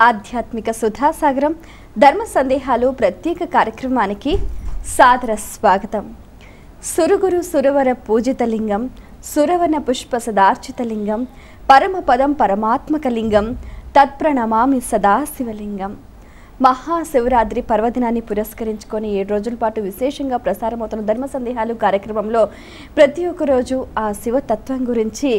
ఆధ్యాత్మిక సుధాసాగరం ధర్మ సందేహాలు ప్రత్యేక కార్యక్రమానికి సాదర స్వాగతం. సురుగురు సురవర పూజితలింగం సురవన పుష్ప సదార్చితలింగం పరమపదం పరమాత్మకలింగం తత్ప్రణమామి సదాశివలింగం. మహాశివరాత్రి పర్వదినాన్ని పురస్కరించుకొని 7 రోజుల పాటు విశేషంగా ప్రసారమవుతున్న ధర్మ సందేహాలు కార్యక్రమంలో ప్రతి ఒక్క రోజు ఆ శివతత్వం గురించి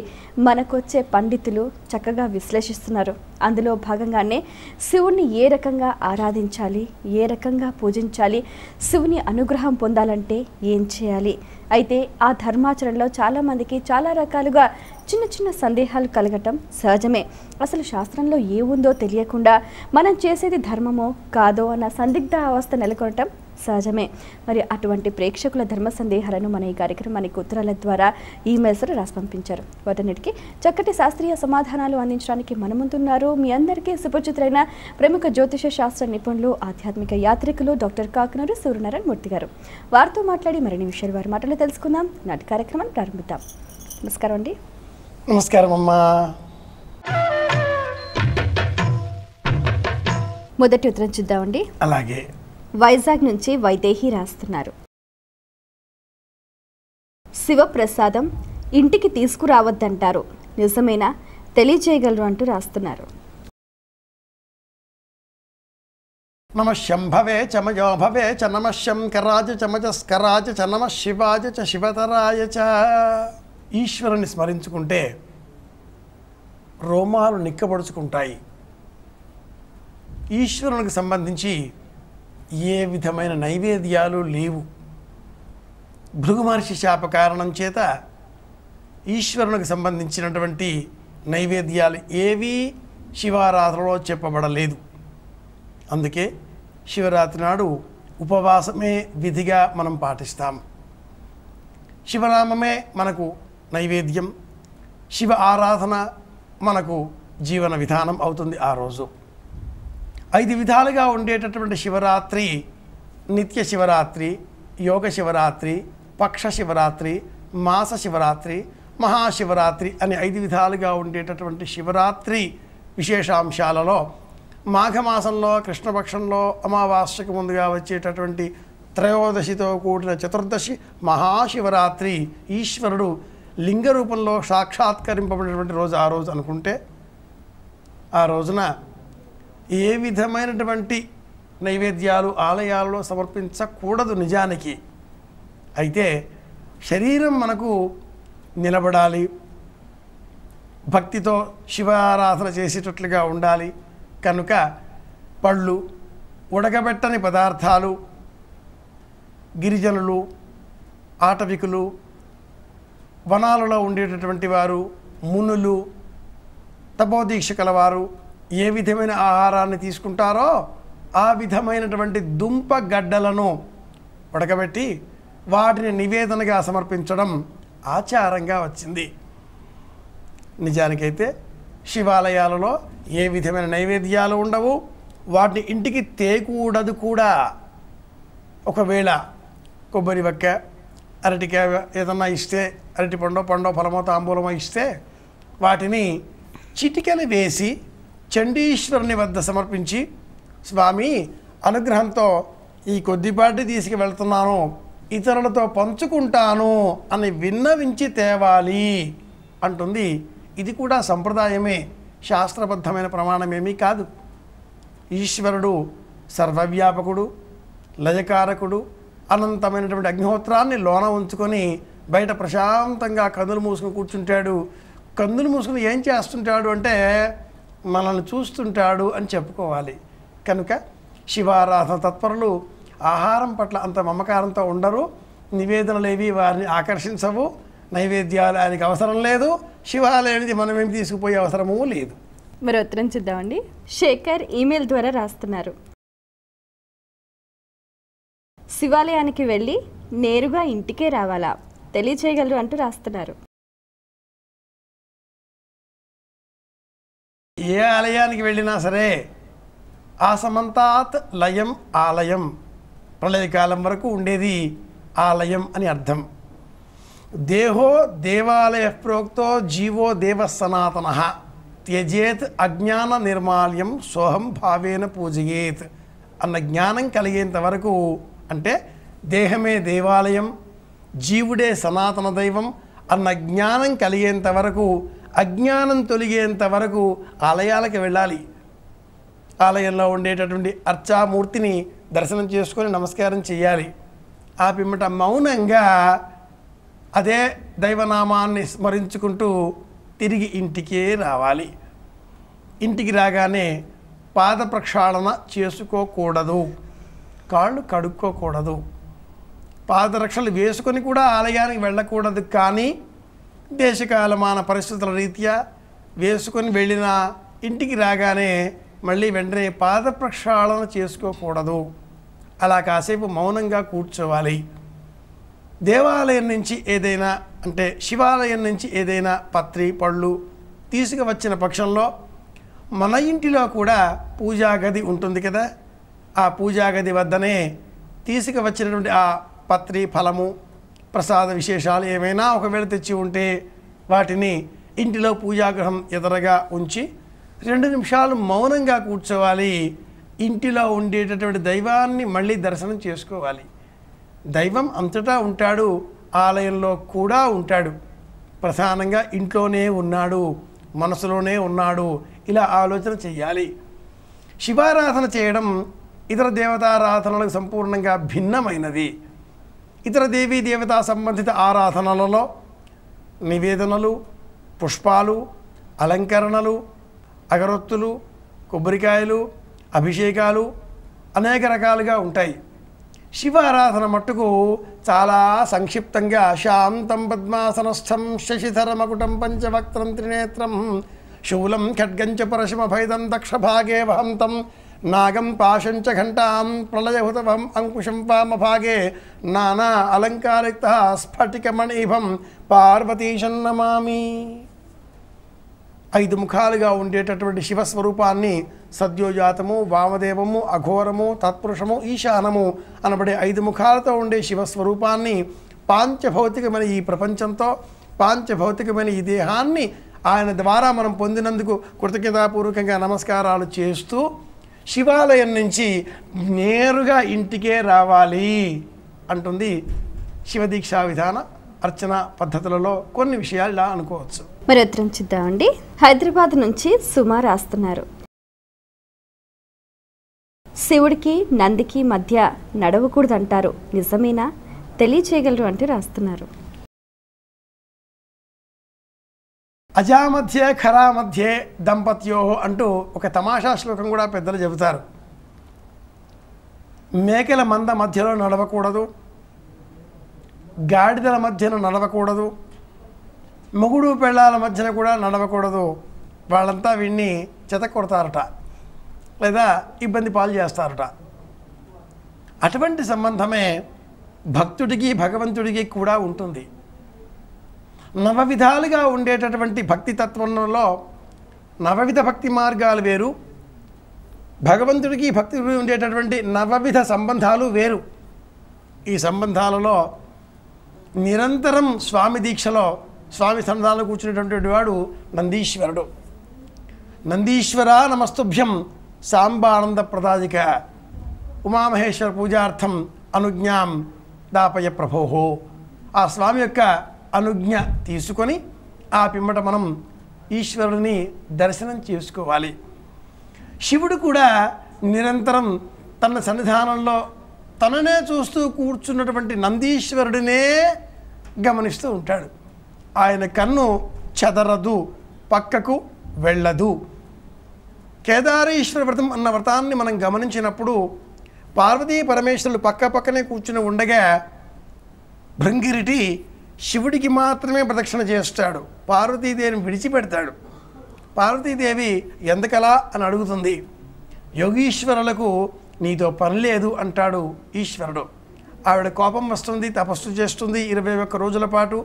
మనకొచ్చే పండితులు చక్కగా విశ్లేషిస్తున్నారు. అందులో భాగంగానే శివుణ్ణి ఏ రకంగా ఆరాధించాలి, ఏ రకంగా పూజించాలి, శివుని అనుగ్రహం పొందాలంటే ఏం చేయాలి. అయితే ఆ ధర్మాచరణలో చాలామందికి చాలా రకాలుగా చిన్న చిన్న సందేహాలు కలగటం సహజమే. అసలు శాస్త్రంలో ఏముందో తెలియకుండా మనం చేసేది ధర్మమో కాదో అన్న సందిగ్ధ అవస్థ నెలకొనటం సహజమే. మరి అటువంటి ప్రేక్షకుల ధర్మ సందేహాలను మన ఈ కార్యక్రమానికి ఉత్తరాల ద్వారా ఈమెయిల్స్ రాసి పంపించారు. వాటన్నిటికీ చక్కటి శాస్త్రీయ సమాధానాలు అందించడానికి మనముంటున్నారు మీ అందరికీ సుపరిచితులైన ప్రముఖ జ్యోతిష శాస్త్ర నిపుణులు, ఆధ్యాత్మిక యాత్రికులు డాక్టర్ కాకినాడ సూర్యనారాయణ మూర్తి గారు. వారితో మాట్లాడి మరిన్ని విషయాలు వారి మాటలు తెలుసుకుందాం. నాటి కార్యక్రమాన్ని ప్రారంభిద్దాం. నమస్కారం అండి. నమస్కారం అమ్మా. మొదటి ఉత్తరం చూద్దామండి. అలాగే వైజాగ్ నుంచి వైదేహి రాస్తున్నారు. శివప్రసాదం ఇంటికి తీసుకురావద్దంటారు, నిజమేనా? తెలియజేయగలరు అంటూ రాస్తున్నారు. నమ శంభవే చమయో భవే చ నమ శంకరాజ చమజస్కరాజ చ నమ శివాజ చ శివతరాయ చ. ఈశ్వరుని స్మరించుకుంటే రోమాలు నిక్కబడుచుకుంటాయి. ఈశ్వరునికి సంబంధించి ఏ విధమైన నైవేద్యాలు లేవు. భృగు మహర్షి శాప కారణం చేత ఈశ్వరునికి సంబంధించినటువంటి నైవేద్యాలు ఏవీ శివారాధనలో చెప్పబడలేదు. అందుకే శివరాత్రి నాడు ఉపవాసమే విధిగా మనం పాటిస్తాం. శివనామమే మనకు నైవేద్యం, శివ ఆరాధన మనకు జీవన విధానం అవుతుంది. ఆ రోజు 5 విధాలుగా ఉండేటటువంటి శివరాత్రి నిత్య శివరాత్రి, యోగ శివరాత్రి, పక్ష శివరాత్రి, మాస శివరాత్రి, మహాశివరాత్రి అని 5 విధాలుగా ఉండేటటువంటి శివరాత్రి విశేషాంశాలలో మాఘమాసంలో కృష్ణపక్షంలో అమావాస్యకు ముందుగా వచ్చేటటువంటి త్రయోదశితో కూడిన చతుర్దశి మహాశివరాత్రి ఈశ్వరుడు లింగ రూపంలో సాక్షాత్కరింపబడినటువంటి రోజు ఆ రోజు అనుకుంటే, ఆ రోజున ఏ విధమైనటువంటి నైవేద్యాలు ఆలయాలలో సమర్పించకూడదు నిజానికి. అయితే శరీరం మనకు నిలబడాలి, భక్తితో శివారాధన చేసేటట్లుగా ఉండాలి. కనుక పళ్ళు, ఉడకబెట్టని పదార్థాలు, గిరిజనులు, ఆటవికులు, వనాలలో ఉండేటటువంటి వారు, మునులు, తపోదీక్ష కలవారు ఏ విధమైన ఆహారాన్ని తీసుకుంటారో ఆ విధమైనటువంటి దుంప గడ్డలను ఉడకబెట్టి వాటిని నివేదనగా సమర్పించడం ఆచారంగా వచ్చింది. నిజానికైతే శివాలయాలలో ఏ విధమైన నైవేద్యాలు ఉండవు, వాటిని ఇంటికి తేకూడదు కూడా. ఒకవేళ కొబ్బరి వక్క, అరటికాయ ఏదన్నా ఇస్తే, అరటి పండో ఫలమో తాంబూలమో ఇస్తే వాటిని చిటికెలు వేసి చండీశ్వరుని వద్ద సమర్పించి, స్వామి అనుగ్రహంతో ఈ కొద్దిపాటి తీసుకువెళ్తున్నాను, ఇతరులతో పంచుకుంటాను అని విన్నవించి తేవాలి అంటుంది. ఇది కూడా సంప్రదాయమే, శాస్త్రబద్ధమైన ప్రమాణమేమీ కాదు. ఈశ్వరుడు సర్వవ్యాపకుడు, లయకారకుడు. అనంతమైనటువంటి అగ్నిహోత్రాన్ని లోన ఉంచుకొని బయట ప్రశాంతంగా కన్నులు మూసుకుని కూర్చుంటాడు. కన్నులు మూసుకుని ఏం చేస్తుంటాడు అంటే మనల్ని చూస్తుంటాడు అని చెప్పుకోవాలి. కనుక శివారాధన తత్పరులు ఆహారం పట్ల అంత మమకారంతో ఉండరు. నివేదనలేవి వారిని ఆకర్షించవు. నైవేద్యాలు ఆయనకి అవసరం లేదు. శివాలయానికి మనం ఏమి తీసుకుపోయే అవసరమూ లేదు. మరి ఉత్తరం చూద్దామండి. శేఖర్ ఈమెయిల్ ద్వారా రాస్తున్నారు. శివాలయానికి వెళ్ళి నేరుగా ఇంటికే రావాలా? తెలియచేయగలరు అంటూ రాస్తున్నారు. ఏ ఆలయానికి వెళ్ళినా సరే ఆసమంతాత్ లయం ఆలయం, ప్రళయకాలం వరకు ఉండేది ఆలయం అని అర్థం. దేహో దేవాలయ ప్రోక్తో జీవో దేవ సనాతన త్యజేత్ అజ్ఞాన నిర్మాల్యం సోహం భావేన పూజయేత్ అన్న జ్ఞానం కలిగేంత వరకు, అంటే దేహమే దేవాలయం, జీవుడే సనాతన దైవం అన్న జ్ఞానం కలిగేంత వరకు, అజ్ఞానం తొలగేంత వరకు ఆలయాలకు వెళ్ళాలి. ఆలయంలో ఉండేటటువంటి అర్చామూర్తిని దర్శనం చేసుకొని నమస్కారం చేయాలి. ఆ పిమ్మట మౌనంగా అదే దైవనామాన్ని స్మరించుకుంటూ తిరిగి ఇంటికే రావాలి. ఇంటికి రాగానే పాద ప్రక్షాళన చేసుకోకూడదు, కాళ్ళు కడుక్కోకూడదు, పాదరక్షలు వేసుకొని కూడా ఆలయానికి వెళ్ళకూడదు. కానీ దేశకాలమాన పరిస్థితుల రీత్యా వేసుకొని వెళ్ళిన ఇంటికి రాగానే మళ్ళీ వెంటనే పాద ప్రక్షాళన చేసుకోకూడదు. అలా కాసేపు మౌనంగా కూర్చోవాలి. దేవాలయం నుంచి ఏదైనా, అంటే శివాలయం నుంచి ఏదైనా పత్రి పళ్ళు తీసుకువచ్చిన పక్షంలో మన ఇంటిలో కూడా పూజా గది ఉంటుంది కదా, ఆ పూజా గది వద్దనే తీసుకువచ్చినటువంటి ఆ పత్రి ఫలము ప్రసాద విశేషాలు ఏమైనా ఒకవేళ తెచ్చి ఉంటే వాటిని ఇంటిలో పూజాగృహం ఎదురుగా ఉంచి 2 నిమిషాలు మౌనంగా కూర్చోవాలి. ఇంటిలో ఉండేటటువంటి దైవాన్ని మళ్ళీ దర్శనం చేసుకోవాలి. దైవం అంతటా ఉంటాడు, ఆలయంలో కూడా ఉంటాడు. ప్రధానంగా ఇంట్లోనే ఉన్నాడు, మనసులోనే ఉన్నాడు, ఇలా ఆలోచన చేయాలి. శివారాధన చేయడం ఇతర దేవతారాధనలకు సంపూర్ణంగా భిన్నమైనది. ఇతర దేవీ దేవతా సంబంధిత ఆరాధనలలో నివేదనలు, పుష్పాలు, అలంకరణలు, అగరొత్తులు, కొబ్బరికాయలు, అభిషేకాలు అనేక రకాలుగా ఉంటాయి. శివారాధన మట్టుకు చాలా సంక్షిప్తంగా శాంతం పద్మాసనస్థం శశిధరమకుటం పంచవక్త్రం త్రినేత్రం శూలం ఖడ్గంచ పరశుమభైదం దక్షభాగే వహంతం నాగం పాశంచ ఘంటాం ప్రళయహుతవం అంకుశం వామభాగే నానా అలంకారిత స్ఫటికమణీభం పార్వతీశం నమామి. 5 ముఖాలుగా ఉండేటటువంటి శివస్వరూపాన్ని సద్యోజాతము, వామదేవము, అఘోరము, తత్పురుషము, ఈశానము అనబడే 5 ముఖాలతో ఉండే శివస్వరూపాన్ని పాంచభౌతికమైన ఈ ప్రపంచంతో, పాంచభౌతికమైన ఈ దేహాన్ని ఆయన ద్వారా మనం పొందినందుకు కృతజ్ఞతాపూర్వకంగా నమస్కారాలు చేస్తూ శివాలయం నుంచి నేరుగా ఇంటికే రావాలి అంటుంది శివదీక్షా విధాన అర్చన పద్ధతులలో కొన్ని విషయాలు ఇలా అనుకోవచ్చు. మరి ఉత్తరం చూద్దామండి. హైదరాబాద్ నుంచి సుమా రాస్తున్నారు. శివుడికి నందికి మధ్య నడవకూడదంటారు, నిజమేనా? తెలియచేయగలరు అంటే రాస్తున్నారు. అజామధ్యే ఖరామధ్యే దంపత్యో అంటూ ఒక తమాషా శ్లోకం కూడా పెద్దలు చెబుతారు. మేకల మంద మధ్యలో నడవకూడదు, గాడిదల మధ్యన నడవకూడదు, మొగుడు పెళ్ళాల మధ్యన కూడా నడవకూడదు. వాళ్ళంతా వీడిని చెత కొడతారట, లేదా ఇబ్బంది పాలు చేస్తారట. అటువంటి సంబంధమే భక్తుడికి భగవంతుడికి కూడా ఉంటుంది. నవవిధాలుగా ఉండేటటువంటి భక్తి తత్వంలో నవవిధ భక్తి మార్గాలు వేరు, భగవంతుడికి భక్తుడికి ఉండేటటువంటి నవవిధ సంబంధాలు వేరు. ఈ సంబంధాలలో నిరంతరం స్వామి దీక్షలో స్వామి సన్నిధానంలో కూర్చునేటటువంటి వాడు నందీశ్వరుడు. నందీశ్వర నమస్తుభ్యం సాంబానంద ప్రదాదిక ఉమామహేశ్వర పూజార్థం అనుజ్ఞాం దాపయ ప్రభోహో. ఆ స్వామి యొక్క అనుజ్ఞ తీసుకొని ఆ పిమ్మట మనం ఈశ్వరుని దర్శనం చేసుకోవాలి. శివుడు కూడా నిరంతరం తన సన్నిధానంలో తననే చూస్తూ కూర్చున్నటువంటి నందీశ్వరుడినే గమనిస్తూ ఉంటాడు. ఆయన కన్ను చెదరదు, పక్కకు వెళ్ళదు. కేదారేశ్వర వ్రతం అన్న వ్రతాన్ని మనం గమనించినప్పుడు పార్వతీ పరమేశ్వరులు పక్క పక్కనే కూర్చుని ఉండగా భృంగిరిటి శివుడికి మాత్రమే ప్రదక్షిణ చేస్తాడు, పార్వతీదేవిని విడిచిపెడతాడు. పార్వతీదేవి ఎందుకలా అని అడుగుతుంది. యోగీశ్వరులకు నీతో పని లేదు అంటాడు ఈశ్వరుడు. ఆవిడ కోపం వస్తుంది, తపస్సు చేస్తుంది, 21 రోజుల పాటు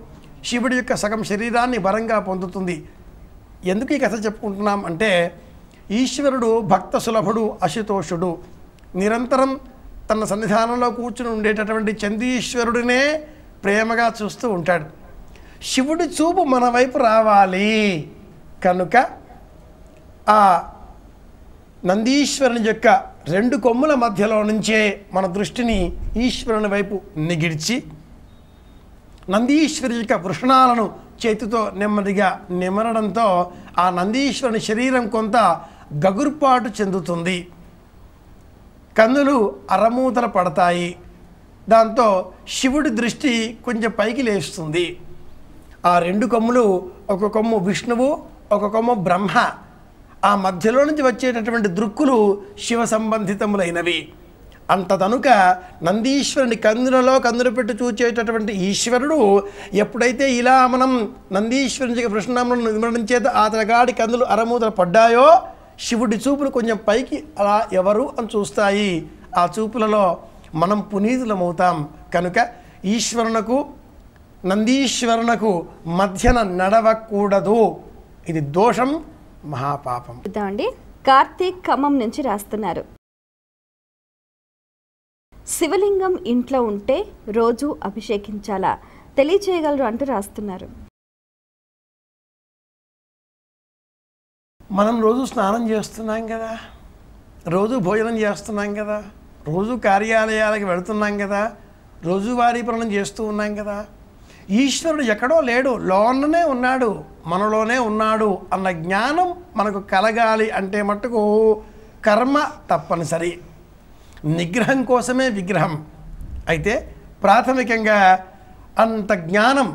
శివుడి యొక్క సగం శరీరాన్ని వరంగా పొందుతుంది. ఎందుకు ఈ కథ చెప్పుకుంటున్నాం అంటే, ఈశ్వరుడు భక్త సులభుడు, అశుతోషుడు. నిరంతరం తన సన్నిధానంలో కూర్చుని ఉండేటటువంటి చందీశ్వరుడినే ప్రేమగా చూస్తూ ఉంటాడు. శివుడి చూపు మన వైపు రావాలి కనుక ఆ నందీశ్వరుని యొక్క 2 కొమ్ముల మధ్యలో నుంచే మన దృష్టిని ఈశ్వరుని వైపు నిగిడ్చి నందీశ్వరి యొక్క వృషణాలను చేతితో నెమ్మదిగా నిమరడంతో ఆ నందీశ్వరుని శరీరం కొంత గగుర్పాటు చెందుతుంది. కన్నులు అరమూతలు పడతాయి. దాంతో శివుడి దృష్టి కొంచెం పైకి లేస్తుంది. ఆ 2 కొమ్ములు, ఒక కొమ్ము విష్ణువు, ఒక కొమ్ము బ్రహ్మ. ఆ మధ్యలో నుంచి వచ్చేటటువంటి దృక్కులు శివ సంబంధితములైనవి. అంత తనుక నందీశ్వరుని కన్నులు పెట్టి చూచేటటువంటి ఈశ్వరుడు ఎప్పుడైతే ఇలా మనం నందీశ్వరుని వృషణములను నిమరణం చేత అతగాడి కన్నులు అరమూతలు పడ్డాయో శివుడి చూపులు కొంచెం పైకి అలా ఎవరు అని చూస్తాయి. ఆ చూపులలో మనం పునీతులమవుతాం. కనుక ఈశ్వరునకు నందీశ్వరునకు మధ్యన నడవకూడదు. ఇది దోషం, మహాపాపం. అండి కార్తీక్ ఖమ్మం నుంచి రాస్తున్నారు. శివలింగం ఇంట్లో ఉంటే రోజు అభిషేకించాలా తెలియచేయగలరు అంటూ రాస్తున్నారు. మనం రోజు స్నానం చేస్తున్నాం కదా, రోజు భోజనం చేస్తున్నాం కదా, రోజు కార్యాలయాలకు వెళుతున్నాం కదా, రోజువారీ పనులను చేస్తూ ఉన్నాం కదా. ఈశ్వరుడు ఎక్కడో లేడు, లోననే ఉన్నాడు, మనలోనే ఉన్నాడు అన్న జ్ఞానం మనకు కలగాలి అంటే మట్టుకు కర్మ తప్పనిసరి. నిగ్రహం కోసమే విగ్రహం. అయితే ప్రాథమికంగా అంత జ్ఞానం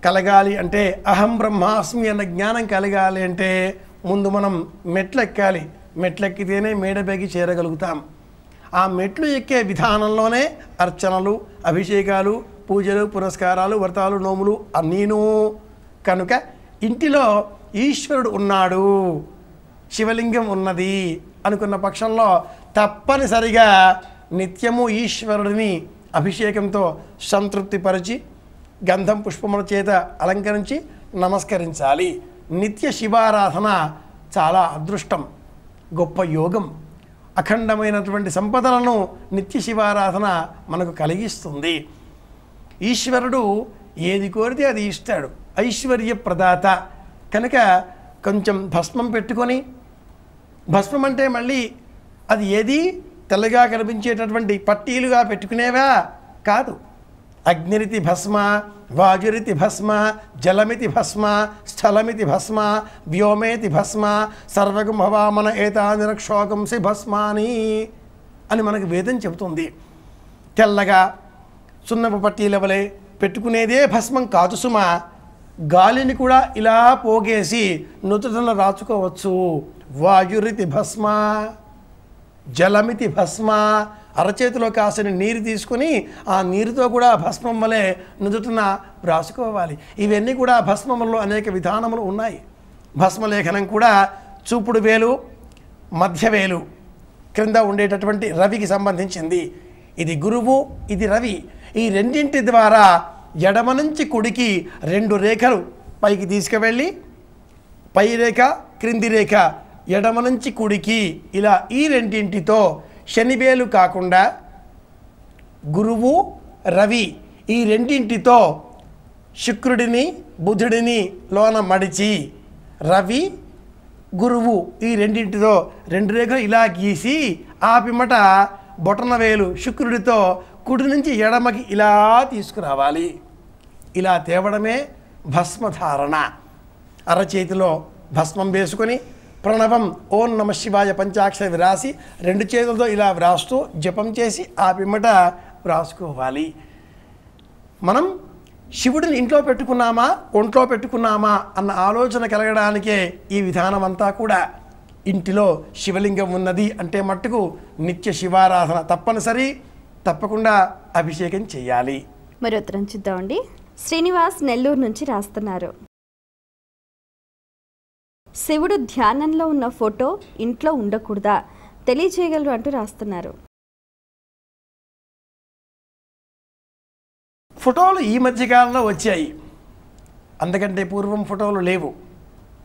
కలగాలి అంటే అహం బ్రహ్మాస్మి అన్న జ్ఞానం కలగాలి అంటే ముందు మనం మెట్లు ఎక్కాలి. మెట్లు ఎక్కితేనే మేడపైకి చేరగలుగుతాం. ఆ మెట్లు ఎక్కే విధానంలోనే అర్చనలు, అభిషేకాలు, పూజలు, పురస్కారాలు, వ్రతాలు, నోములు అన్నీను. కనుక ఇంటిలో ఈశ్వరుడు ఉన్నాడు, శివలింగం ఉన్నది అనుకున్న పక్షంలో తప్పనిసరిగా నిత్యము ఈశ్వరుడిని అభిషేకంతో సంతృప్తిపరిచి గంధం పుష్పముల చేత అలంకరించి నమస్కరించాలి. నిత్య శివారాధన చాలా అదృష్టం, గొప్ప యోగం. అఖండమైనటువంటి సంపదలను నిత్య శివారాధన మనకు కలిగిస్తుంది. ఈశ్వరుడు ఏది కోరితే అది ఇస్తాడు, ఐశ్వర్య ప్రదాత. కనుక కొంచెం భస్మం పెట్టుకొని, భస్మం అంటే మళ్ళీ అది ఏది తెల్లగా కనిపించేటటువంటి పట్టీలుగా పెట్టుకునేవా కాదు. అగ్నిరితి భస్మ, వాయురితి భస్మ, జలమితి భస్మ, స్థలమితి భస్మ, వ్యోమేతి భస్మ, సర్వగం హవామన ఏతాని రక్షోకంసి భస్మాని అని మనకు వేదం చెబుతుంది. తెల్లగా సున్నపు పట్టీల వలె పెట్టుకునేదే భస్మం కాదు సుమ. గాలిని కూడా ఇలా పోగేసి నుదుటన రాచుకోవచ్చు. వాయురితి భస్మ, జలమితి భస్మ, అరచేతిలో కాసిన నీరు తీసుకుని ఆ నీరుతో కూడా భస్మం వలె నుదుటన రాసుకోవాలి. ఇవన్నీ కూడా భస్మంలో అనేక విధానములు ఉన్నాయి. భస్మలేఖనం కూడా చూపుడు వేలు, మధ్య వేలు క్రింద ఉండేటటువంటి రవికి సంబంధించింది. ఇది గురువు, ఇది రవి. ఈ రెండింటి ద్వారా ఎడమ నుంచి కుడికి 2 రేఖలు పైకి తీసుకువెళ్ళి, పై రేఖ, క్రింది రేఖ, ఎడమ నుంచి కుడికి ఇలా ఈ రెండింటితో శనివేలు కాకుండా గురువు, రవి ఈ రెండింటితో శుక్రుడిని, బుధుడిని లోన మడిచి, రవి, గురువు ఈ రెండింటితో 2 రేఖలు ఇలా గీసి ఆ పిమ్మట బొటనవేలు శుక్రుడితో కుడి నుంచి ఎడమకి ఇలా తీసుకురావాలి. ఇలా తేవడమే భస్మధారణ. అరచేతిలో భస్మం వేసుకొని ప్రణవం ఓం నమ శివాయ పంచాక్షరి వ్రాసి 2 చేతులతో ఇలా వ్రాస్తూ జపం చేసి ఆ పిమ్మట వ్రాసుకోవాలి. మనం శివుడిని ఇంట్లో పెట్టుకున్నామా, ఒంట్లో పెట్టుకున్నామా అన్న ఆలోచన కలగడానికే ఈ విధానం అంతా కూడా. ఇంటిలో శివలింగం ఉన్నది అంటే మట్టుకు నిత్య శివారాధన తప్పనిసరి, తప్పకుండా అభిషేకం చేయాలి. మరి ఉత్తరం చూద్దామండి. శ్రీనివాస్ నెల్లూరు నుంచి రాస్తున్నారు. శివుడు ధ్యానంలో ఉన్న ఫోటో ఇంట్లో ఉండకూడదా తెలియచేయగలరు అంటూ రాస్తున్నారు. ఫోటోలు ఈ మధ్యకాలంలో వచ్చాయి, అందుకంటే పూర్వం ఫోటోలు లేవు.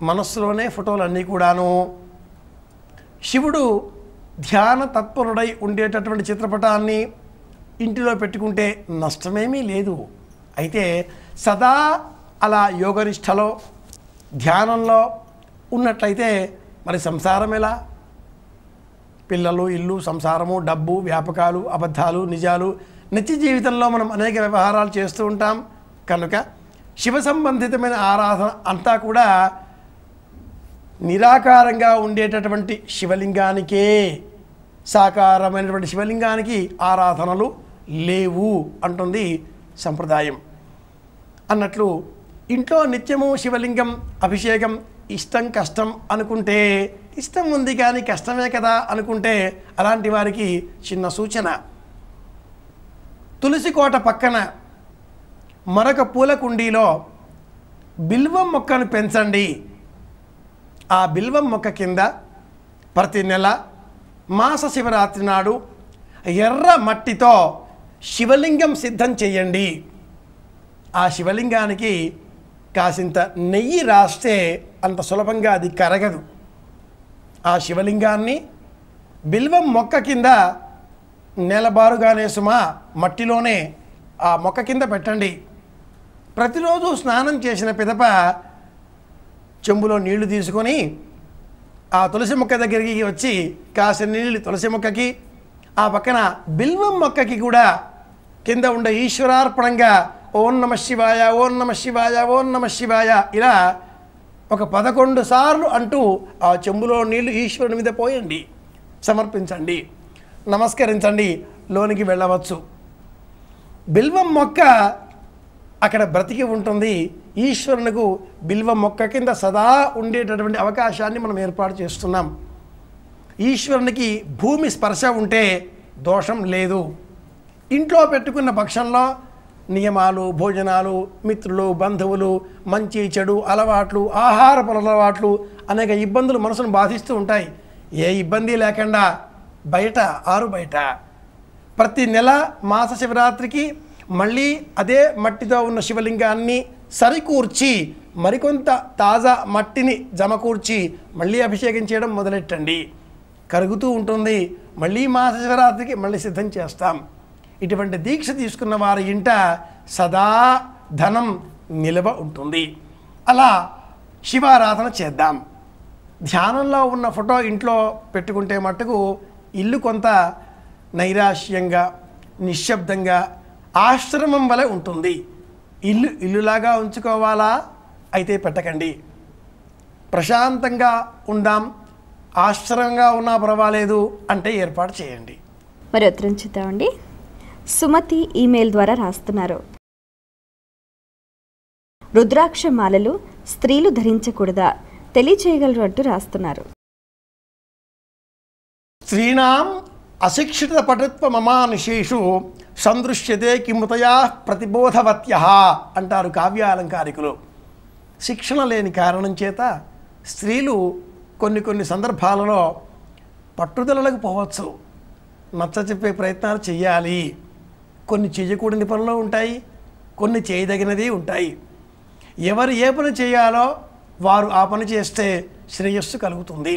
మనస్సులోనే ఫోటోలు అన్నీ కూడాను. శివుడు ధ్యాన తత్పరుడై ఉండేటటువంటి చిత్రపటాన్ని ఇంటిలో పెట్టుకుంటే నష్టమేమీ లేదు. అయితే సదా అలా యోగనిష్టలో, ధ్యానంలో ఉన్నట్లయితే మరి సంసారం ఎలా? పిల్లలు, ఇల్లు, సంసారము, డబ్బు, వ్యాపకాలు, అబద్ధాలు, నిజాలు, నిత్య జీవితంలో మనం అనేక వ్యవహారాలు చేస్తూ ఉంటాం. కనుక శివ సంబంధితమైన ఆరాధన అంతా కూడా నిరాకారంగా ఉండేటటువంటి శివలింగానికే, సాకారమైనటువంటి శివలింగానికి ఆరాధనలు లేవు అంటుంది సంప్రదాయం. అన్నట్లు ఇంట్లో నిత్యము శివలింగం అభిషేకం ఇష్టం కష్టం అనుకుంటే, ఇష్టం ఉంది కానీ కష్టమే కదా అనుకుంటే, అలాంటి వారికి చిన్న సూచన. తులసి కోట పక్కన మరొక పూల కుండీలో బిల్వం మొక్కను పెంచండి. ఆ బిల్వం మొక్క కింద ప్రతి నెల మాస శివరాత్రి నాడు ఎర్ర మట్టితో శివలింగం సిద్ధం చేయండి. ఆ శివలింగానికి కాసింత నెయ్యి రాస్తే అంత సులభంగా అది కరగదు. ఆ శివలింగాన్ని బిల్వం మొక్క కింద నెలబారుగానే సుమా మట్టిలోనే ఆ మొక్క కింద పెట్టండి. ప్రతిరోజు స్నానం చేసిన పిదప చెంబులో నీళ్లు తీసుకొని ఆ తులసి మొక్క దగ్గరికి వచ్చి కాసిన నీళ్ళు తులసి మొక్కకి, ఆ పక్కన బిల్వం మొక్కకి కూడా కింద ఉండే ఈశ్వరార్పణంగా ఓం నమ శివాయ, ఓం నమ శివాయ, ఓం నమ శివాయ ఇలా ఒక 11 సార్లు అంటూ ఆ చెంబులో నీళ్లు ఈశ్వరుని మీద పోయండి, సమర్పించండి, నమస్కరించండి, లోనికి వెళ్ళవచ్చు. బిల్వం మొక్క అక్కడ బ్రతికి ఉంటుంది. ఈశ్వరునికి బిల్వం మొక్క కింద సదా ఉండేటటువంటి అవకాశాన్ని మనం ఏర్పాటు చేస్తున్నాం. ఈశ్వరునికి భూమి స్పర్శ ఉంటే దోషం లేదు. ఇంట్లో పెట్టుకున్న పక్షంలో నియమాలు, భోజనాలు, మిత్రులు, బంధువులు, మంచి చెడు అలవాట్లు, ఆహారపు అలవాట్లు అనేక ఇబ్బందులు మనసును బాధిస్తూ ఉంటాయి. ఏ ఇబ్బంది లేకుండా బయట ఆరు బయట ప్రతి నెల మాస శివరాత్రికి మళ్ళీ అదే మట్టితో ఉన్న శివలింగాన్ని సరికూర్చి మరికొంత తాజా మట్టిని జమకూర్చి మళ్ళీ అభిషేకం చేయడం మొదలెట్టండి. కరుగుతూ ఉంటుంది. మళ్ళీ మాస శివరాత్రికి మళ్ళీ సిద్ధం చేస్తాం. ఇటువంటి దీక్ష తీసుకున్న వారి ఇంట సదా ధనం నిలవ ఉంటుంది. అలా శివారాధన చేద్దాం. ధ్యానంలో ఉన్న ఫోటో ఇంట్లో పెట్టుకుంటే మట్టుకు ఇల్లు కొంత నైరాశ్యంగా, నిశ్శబ్దంగా, ఆశ్రమం వలె ఉంటుంది. ఇల్లులాగా ఉంచుకోవాలా? అయితే పెట్టకండి. ప్రశాంతంగా ఉందాం, ఆశ్రమంగా ఉన్నా పర్వాలేదు అంటే ఏర్పాటు చేయండి. మరి ఉత్తరం చూద్దామండి. సుమతి ఈమెయిల్ ద్వారా రాస్తున్నారు. రుద్రాక్ష మాలలు స్త్రీలు ధరించకూడదా? తెలియచేయగలరు అంటూ రాస్తున్నారు. స్త్రీణాం అశిక్షిత పటుత్వ మమానుషేషు సందృశ్యతే కిముతయా ప్రతిబోధవత్య అంటారు కావ్యాలంకారికులు. శిక్షణ లేని కారణం చేత స్త్రీలు కొన్ని సందర్భాలలో పట్టుదలలకు పోవచ్చు. నచ్చ చెప్పే ప్రయత్నాలు చేయాలి. కొన్ని చేయకూడని పనులు ఉంటాయి, కొన్ని చేయదగినది ఉంటాయి. ఎవరు ఏ పని చేయాలో వారు ఆ పని చేస్తే శ్రేయస్సు కలుగుతుంది.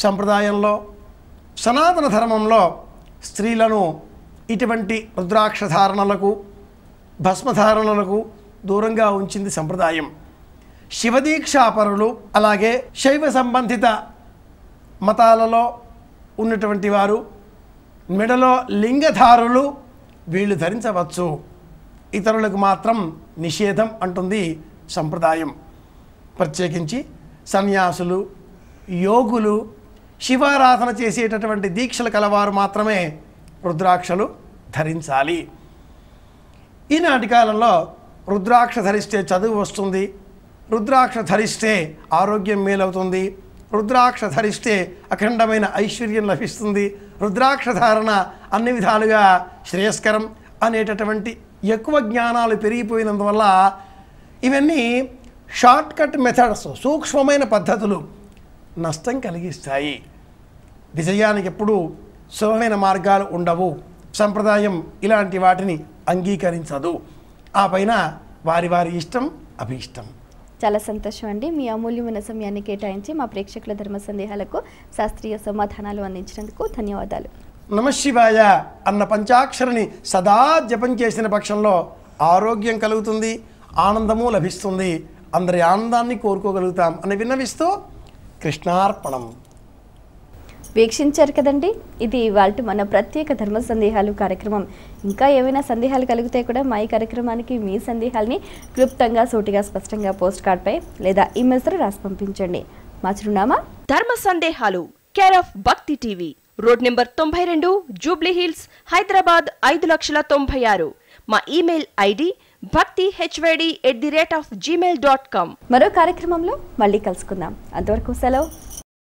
సంప్రదాయంలో, సనాతన ధర్మంలో స్త్రీలను ఇటువంటి రుద్రాక్ష ధారణలకు, భస్మధారణలకు దూరంగా ఉంచింది సంప్రదాయం. శివదీక్షాపరులు, అలాగే శైవ సంబంధిత మతాలలో ఉన్నటువంటి వారు, మెడలో లింగధారులు వీళ్ళు ధరించవచ్చు. ఇతరులకు మాత్రం నిషేధం అంటుంది సంప్రదాయం. ప్రత్యేకించి సన్యాసులు, యోగులు, శివారాధన చేసేటటువంటి దీక్షలు కలవారు మాత్రమే రుద్రాక్షలు ధరించాలి. ఈనాటి కాలంలో రుద్రాక్ష ధరిస్తే చదువు వస్తుంది, రుద్రాక్ష ధరిస్తే ఆరోగ్యం మేలవుతుంది, రుద్రాక్ష ధరిస్తే అఖండమైన ఐశ్వర్యం లభిస్తుంది, రుద్రాక్ష ధారణ అన్ని విధాలుగా శ్రేయస్కరం అనేటటువంటి ఎక్కువ జ్ఞానాలు పెరిగిపోయినందువల్ల ఇవన్నీ షార్ట్కట్ మెథడ్స్, సూక్ష్మమైన పద్ధతులు నష్టం కలిగిస్తాయి. విజయానికి ఎప్పుడూ సులభమైన మార్గాలు ఉండవు. సంప్రదాయం ఇలాంటి వాటిని అంగీకరించదు. ఆ పైన వారి ఇష్టం, అభీష్టం. చాలా సంతోషం అండి. మీ అమూల్యమైన సమయాన్ని కేటాయించి మా ప్రేక్షకుల ధర్మ సందేహాలకు శాస్త్రీయ సమాధానాలు అందించినందుకు ధన్యవాదాలు. నమశివాయ అన్న పంచాక్షరిని సదా జపం చేసిన పక్షంలో ఆరోగ్యం కలుగుతుంది, ఆనందము లభిస్తుంది. అందరి ఆనందాన్ని కోరుకోగలుగుతాం అని విన్నవిస్తూ కృష్ణార్పణం. వీక్షించారు కదండి, ఇది ఇవాల్టి మన ప్రత్యేక ధర్మ సందేహాలు కార్యక్రమం. ఇంకా ఏమైనా సందేహాలు కలిగితే కూడా మా ఈ కార్యక్రమానికి మీ సందేహాల్ని క్లుప్తంగా, సూటిగా, స్పష్టంగా పోస్ట్ కార్డ్పై లేదా ఈమెయిల్స్ రాసి పంపించండి. మా చిరునామా ధర్మ సందేహాలు, కేర్ ఆఫ్ భక్తి TV, road number 92, Jubilee hills, Hyderabad 5,96,000. మా ఈమెయిల్ ఐడి bhaktihyd@gmail.com. మరో కార్యక్రమంలో మళ్ళీ కలుసుకుందాం. అంతవరకు సెలవు.